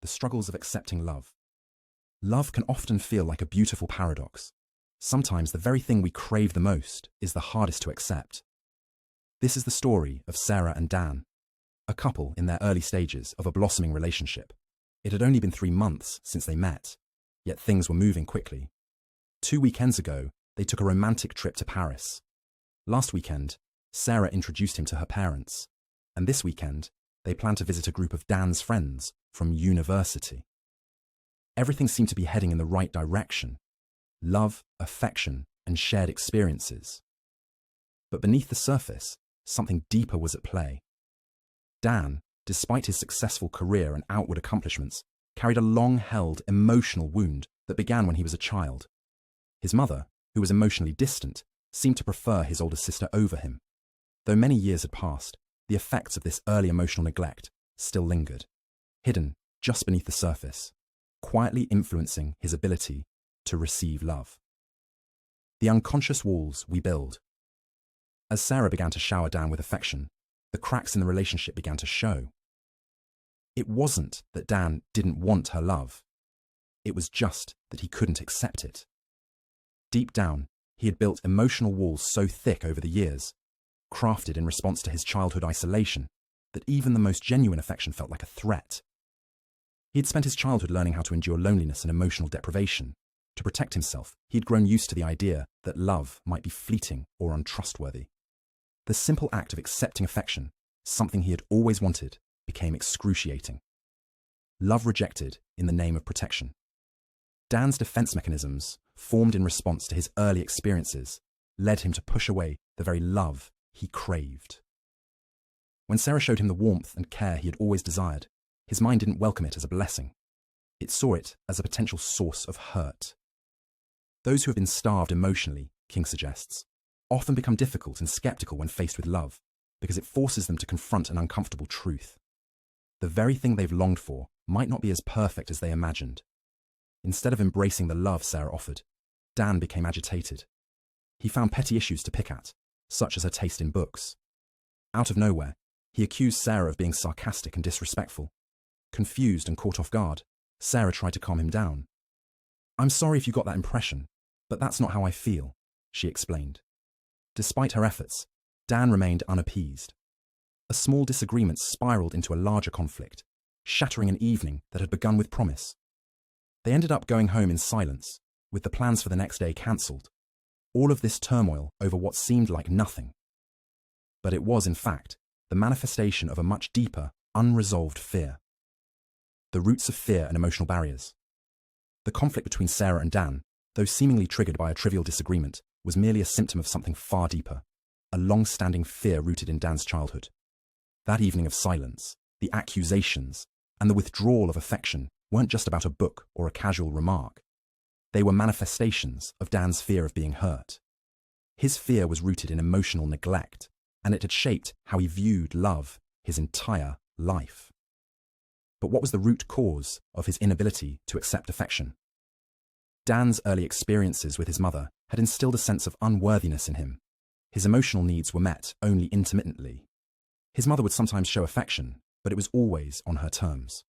the struggles of accepting love. Love can often feel like a beautiful paradox. Sometimes the very thing we crave the most is the hardest to accept. This is the story of Sarah and Dan, a couple in their early stages of a blossoming relationship. It had only been 3 months since they met, yet things were moving quickly. 2 weekends ago, they took a romantic trip to Paris. Last weekend, Sarah introduced him to her parents, and this weekend, they planned to visit a group of Dan's friends from university. Everything seemed to be heading in the right direction: love, affection, and shared experiences. But beneath the surface, something deeper was at play. Dan, despite his successful career and outward accomplishments, carried a long-held emotional wound that began when he was a child. His mother, who was emotionally distant, seemed to prefer his older sister over him. Though many years had passed, the effects of this early emotional neglect still lingered, hidden just beneath the surface, quietly influencing his ability to receive love. The unconscious walls we build. As Sarah began to shower Dan with affection, the cracks in the relationship began to show. It wasn't that Dan didn't want her love. It was just that he couldn't accept it. Deep down, he had built emotional walls so thick over the years, crafted in response to his childhood isolation, that even the most genuine affection felt like a threat. He had spent his childhood learning how to endure loneliness and emotional deprivation. To protect himself, he had grown used to the idea that love might be fleeting or untrustworthy. The simple act of accepting affection, something he had always wanted, became excruciating. Love rejected in the name of protection. Dan's defense mechanisms, formed in response to his early experiences, led him to push away the very love he craved. When Sarah showed him the warmth and care he had always desired, his mind didn't welcome it as a blessing. It saw it as a potential source of hurt. Those who have been starved emotionally, King suggests, often become difficult and skeptical when faced with love, because it forces them to confront an uncomfortable truth. The very thing they've longed for might not be as perfect as they imagined. Instead of embracing the love Sarah offered, Dan became agitated. He found petty issues to pick at, such as her taste in books. Out of nowhere, he accused Sarah of being sarcastic and disrespectful. Confused and caught off guard, Sarah tried to calm him down. "I'm sorry if you got that impression, but that's not how I feel," she explained. Despite her efforts, Dan remained unappeased. A small disagreement spiraled into a larger conflict, shattering an evening that had begun with promise. They ended up going home in silence, with the plans for the next day cancelled. All of this turmoil over what seemed like nothing. But it was, in fact, the manifestation of a much deeper, unresolved fear. The roots of fear and emotional barriers. The conflict between Sarah and Dan, though seemingly triggered by a trivial disagreement, was merely a symptom of something far deeper, a long-standing fear rooted in Dan's childhood. That evening of silence, the accusations, and the withdrawal of affection weren't just about a book or a casual remark. They were manifestations of Dan's fear of being hurt. His fear was rooted in emotional neglect, and it had shaped how he viewed love his entire life. But what was the root cause of his inability to accept affection? Dan's early experiences with his mother had instilled a sense of unworthiness in him. His emotional needs were met only intermittently. His mother would sometimes show affection, but it was always on her terms.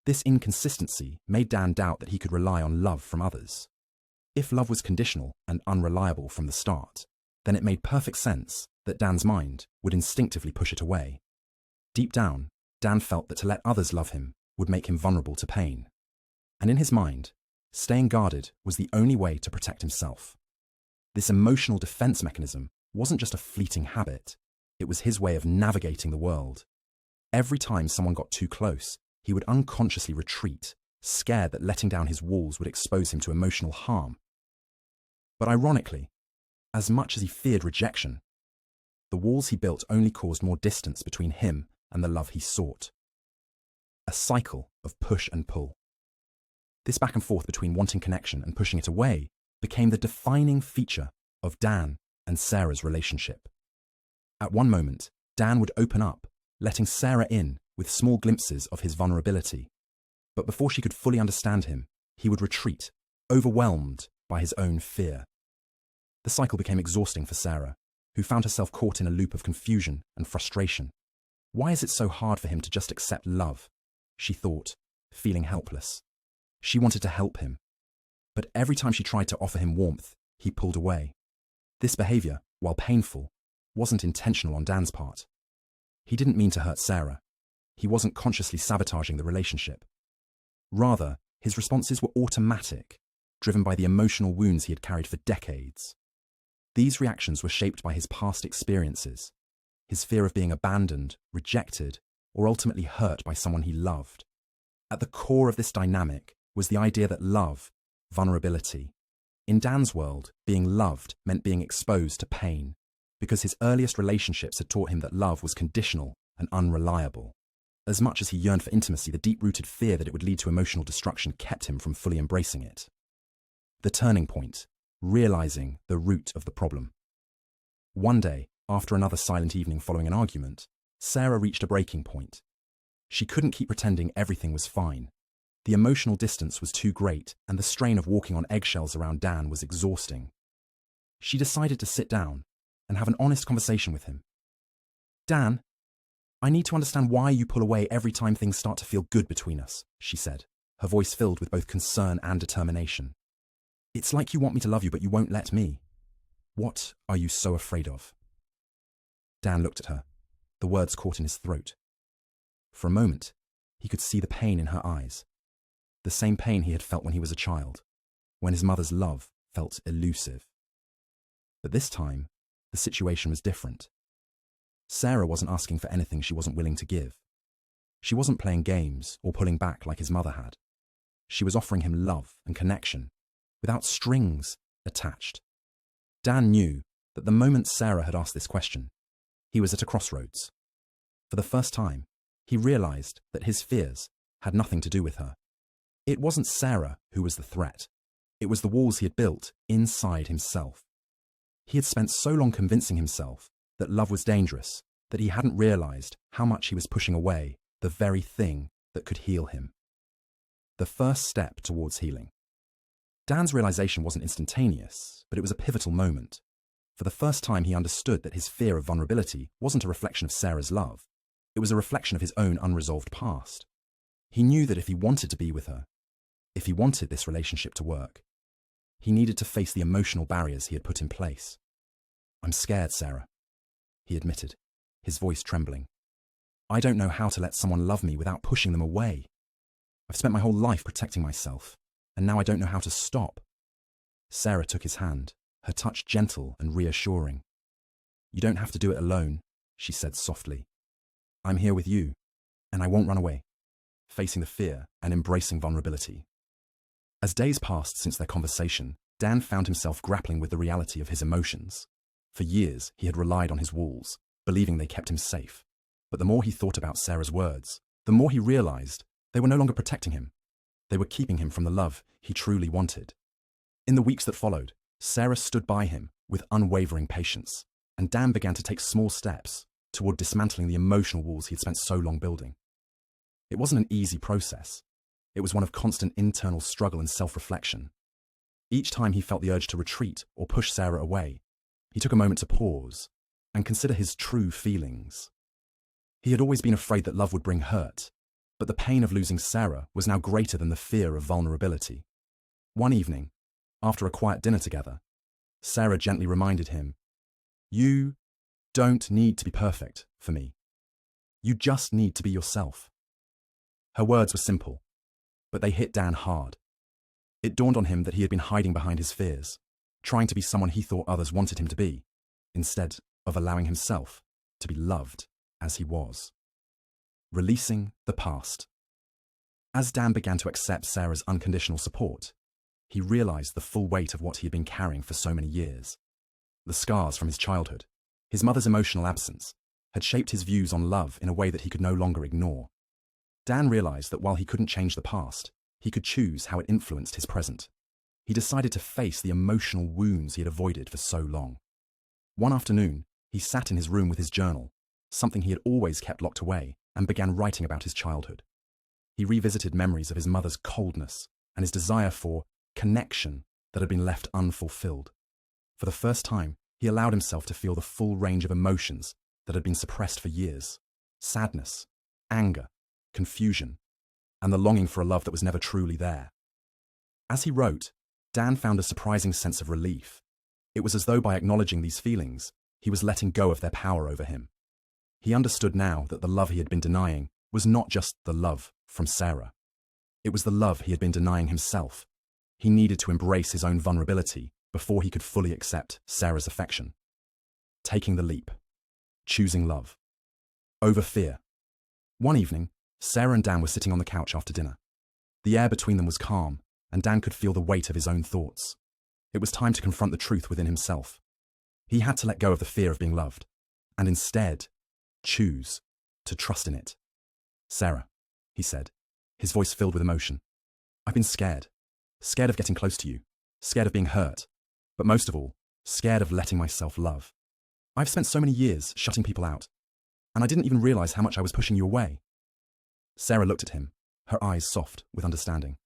This inconsistency made Dan doubt that he could rely on love from others. If love was conditional and unreliable from the start, then it made perfect sense that Dan's mind would instinctively push it away. Deep down, Dan felt that to let others love him would make him vulnerable to pain. And in his mind, staying guarded was the only way to protect himself. This emotional defense mechanism wasn't just a fleeting habit, it was his way of navigating the world. Every time someone got too close, he would unconsciously retreat, scared that letting down his walls would expose him to emotional harm. But ironically, as much as he feared rejection, the walls he built only caused more distance between him and the love he sought. A cycle of push and pull. This back and forth between wanting connection and pushing it away became the defining feature of Dan and Sarah's relationship. At one moment, Dan would open up, letting Sarah in with small glimpses of his vulnerability. But before she could fully understand him, he would retreat, overwhelmed by his own fear. The cycle became exhausting for Sarah, who found herself caught in a loop of confusion and frustration. Why is it so hard for him to just accept love? She thought, feeling helpless. She wanted to help him, but every time she tried to offer him warmth, he pulled away. This behavior, while painful, wasn't intentional on Dan's part. He didn't mean to hurt Sarah. He wasn't consciously sabotaging the relationship. Rather, his responses were automatic, driven by the emotional wounds he had carried for decades. These reactions were shaped by his past experiences, his fear of being abandoned, rejected, or ultimately hurt by someone he loved. At the core of this dynamic was the idea that love, vulnerability. In Dan's world, being loved meant being exposed to pain, because his earliest relationships had taught him that love was conditional and unreliable. As much as he yearned for intimacy, the deep-rooted fear that it would lead to emotional destruction kept him from fully embracing it. The turning point, realizing the root of the problem. One day, after another silent evening following an argument, Sarah reached a breaking point. She couldn't keep pretending everything was fine. The emotional distance was too great, and the strain of walking on eggshells around Dan was exhausting. She decided to sit down and have an honest conversation with him. Dan, I need to understand why you pull away every time things start to feel good between us, she said, her voice filled with both concern and determination. It's like you want me to love you, but you won't let me. What are you so afraid of? Dan looked at her, the words caught in his throat. For a moment, he could see the pain in her eyes. The same pain he had felt when he was a child, when his mother's love felt elusive. But this time, the situation was different. Sarah wasn't asking for anything she wasn't willing to give. She wasn't playing games or pulling back like his mother had. She was offering him love and connection, without strings attached. Dan knew that the moment Sarah had asked this question, he was at a crossroads. For the first time, he realized that his fears had nothing to do with her. It wasn't Sarah who was the threat. It was the walls he had built inside himself. He had spent so long convincing himself that love was dangerous that he hadn't realized how much he was pushing away the very thing that could heal him. The first step towards healing. Dan's realization wasn't instantaneous, but it was a pivotal moment. For the first time, he understood that his fear of vulnerability wasn't a reflection of Sarah's love. It was a reflection of his own unresolved past. He knew that if he wanted to be with her, if he wanted this relationship to work, he needed to face the emotional barriers he had put in place. I'm scared, Sarah, he admitted, his voice trembling. I don't know how to let someone love me without pushing them away. I've spent my whole life protecting myself, and now I don't know how to stop. Sarah took his hand, her touch gentle and reassuring. You don't have to do it alone, she said softly. I'm here with you, and I won't run away, facing the fear and embracing vulnerability. As days passed since their conversation, Dan found himself grappling with the reality of his emotions. For years, he had relied on his walls, believing they kept him safe. But the more he thought about Sarah's words, the more he realized they were no longer protecting him. They were keeping him from the love he truly wanted. In the weeks that followed, Sarah stood by him with unwavering patience, and Dan began to take small steps toward dismantling the emotional walls he had spent so long building. It wasn't an easy process. It was one of constant internal struggle and self-reflection. Each time he felt the urge to retreat or push Sarah away, he took a moment to pause and consider his true feelings. He had always been afraid that love would bring hurt, but the pain of losing Sarah was now greater than the fear of vulnerability. One evening, after a quiet dinner together, Sarah gently reminded him, You don't need to be perfect for me. You just need to be yourself. Her words were simple, but they hit Dan hard. It dawned on him that he had been hiding behind his fears, trying to be someone he thought others wanted him to be, instead of allowing himself to be loved as he was. Releasing the past. As Dan began to accept Sarah's unconditional support, he realized the full weight of what he had been carrying for so many years. The scars from his childhood, his mother's emotional absence, had shaped his views on love in a way that he could no longer ignore. Dan realized that while he couldn't change the past, he could choose how it influenced his present. He decided to face the emotional wounds he had avoided for so long. One afternoon, he sat in his room with his journal, something he had always kept locked away, and began writing about his childhood. He revisited memories of his mother's coldness and his desire for connection that had been left unfulfilled. For the first time, he allowed himself to feel the full range of emotions that had been suppressed for years: sadness, anger, confusion. and the longing for a love that was never truly there. As he wrote, Dan found a surprising sense of relief. It was as though by acknowledging these feelings, he was letting go of their power over him. He understood now that the love he had been denying was not just the love from Sarah. It was the love he had been denying himself. He needed to embrace his own vulnerability before he could fully accept Sarah's affection. Taking the leap. Choosing love. Over fear. One evening, Sarah and Dan were sitting on the couch after dinner. The air between them was calm, and Dan could feel the weight of his own thoughts. It was time to confront the truth within himself. He had to let go of the fear of being loved, and instead, choose to trust in it. "Sarah," he said, his voice filled with emotion. "I've been scared. Scared of getting close to you. Scared of being hurt. But most of all, scared of letting myself love. I've spent so many years shutting people out, and I didn't even realize how much I was pushing you away." Sarah looked at him, her eyes soft with understanding.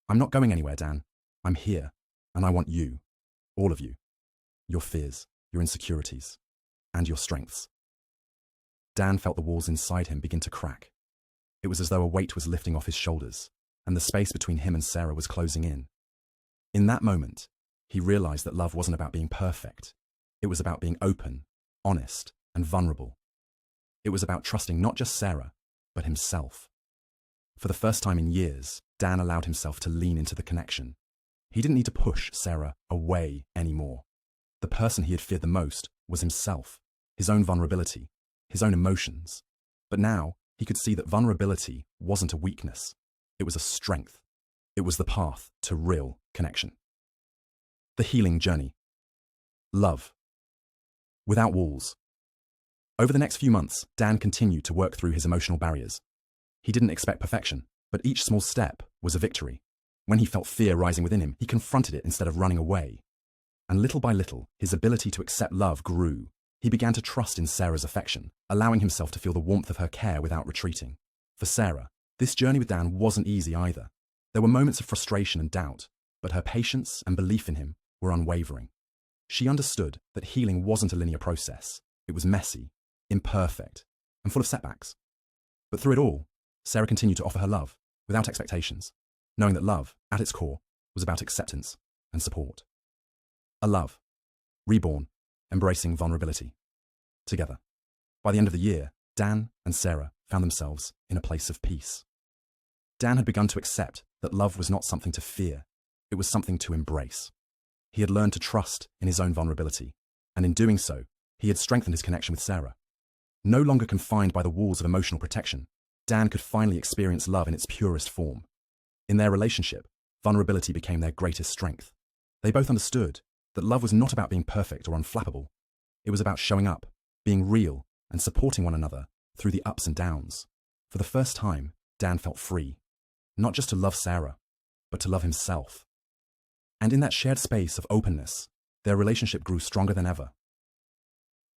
"I'm not going anywhere, Dan. I'm here, and I want you, all of you. Your fears, your insecurities, and your strengths." Dan felt the walls inside him begin to crack. It was as though a weight was lifting off his shoulders, and the space between him and Sarah was closing in. In that moment, he realized that love wasn't about being perfect. It was about being open, honest, and vulnerable. It was about trusting not just Sarah, but himself. For the first time in years, Dan allowed himself to lean into the connection. He didn't need to push Sarah away anymore. The person he had feared the most was himself, his own vulnerability, his own emotions. But now, he could see that vulnerability wasn't a weakness. It was a strength. It was the path to real connection. The healing journey. Love. Without walls. Over the next few months, Dan continued to work through his emotional barriers. He didn't expect perfection, but each small step was a victory. When he felt fear rising within him, he confronted it instead of running away. And little by little, his ability to accept love grew. He began to trust in Sarah's affection, allowing himself to feel the warmth of her care without retreating. For Sarah, this journey with Dan wasn't easy either. There were moments of frustration and doubt, but her patience and belief in him were unwavering. She understood that healing wasn't a linear process. It was messy, imperfect, and full of setbacks. But through it all, Sarah continued to offer her love, without expectations, knowing that love, at its core, was about acceptance and support. A love, reborn, embracing vulnerability. Together. By the end of the year, Dan and Sarah found themselves in a place of peace. Dan had begun to accept that love was not something to fear, it was something to embrace. He had learned to trust in his own vulnerability, and in doing so, he had strengthened his connection with Sarah. No longer confined by the walls of emotional protection, Dan could finally experience love in its purest form. In their relationship, vulnerability became their greatest strength. They both understood that love was not about being perfect or unflappable. It was about showing up, being real, and supporting one another through the ups and downs. For the first time, Dan felt free, not just to love Sarah, but to love himself. And in that shared space of openness, their relationship grew stronger than ever.